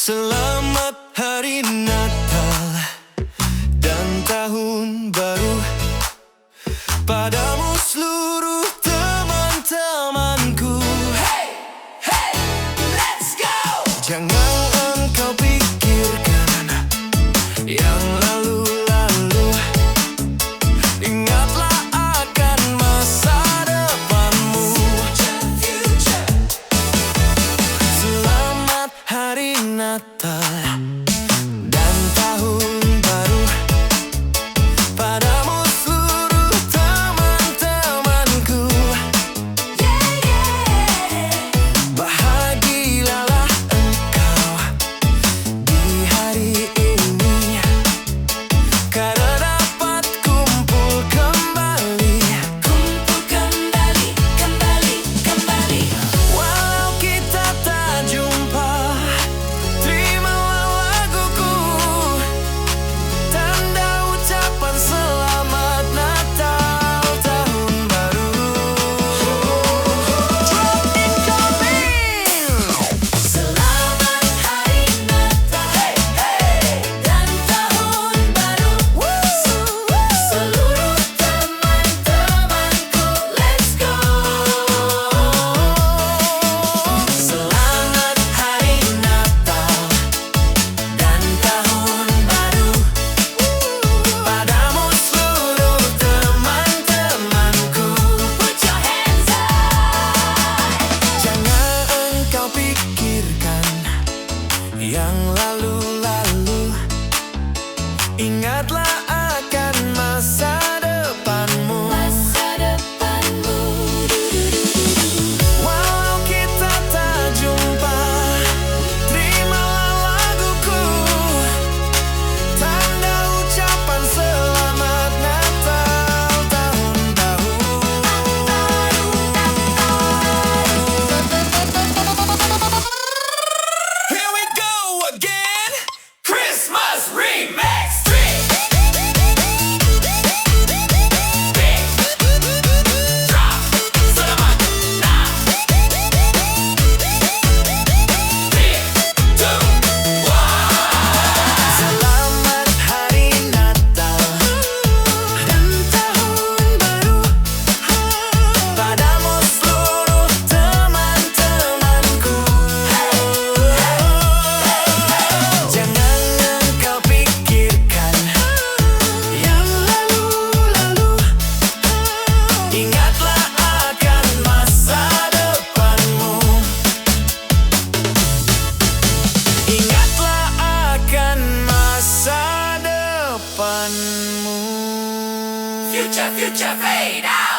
Selamat hari Natal dan Tahun Baru padamu seluruh teman-temanku. Hey, hey, let's go! Jangan engkau pikirkan yang lalu-lalu. Ingatlah akan masa depanmu. Future. Selamat hari Natal dan Tahun Baru padamu seluruh teman-temanku. Yeah, yeah. Bahagialah engkau di hari ini, karena dapat kumpul kembali. Kumpul kembali, kembali, kembali. Walau kita tak jumpa, terimalah laguku, tanda ucapan selamat Natal Tahun Baru. Drop incoming! Selamat hari Natal, hey, hey, dan Tahun Baru. Seluruh teman-temanku, let's go. Selamat hari Natal dan Tahun Baru padamu seluruh teman-temanku. Put your hands up. Jangan engkau pikirkan yang lalu-lalu. Ingatlah akan masa depanmu. Masa depanmu. Walau kita tak jumpa, terimalah laguku, tanda ucapan selamat Natal Tahun Baru. Here we go again. Christmas Remix 3. Drop selamat now. 3, 2, 1. Selamat hari Natal dan Tahun Baru padamu seluruh teman-temanku. Jangan engkau pikirkan yang lalu-lalu. Ingatlah akan masa depanmu. Ingatlah akan masa depanmu. Future, future, fade out.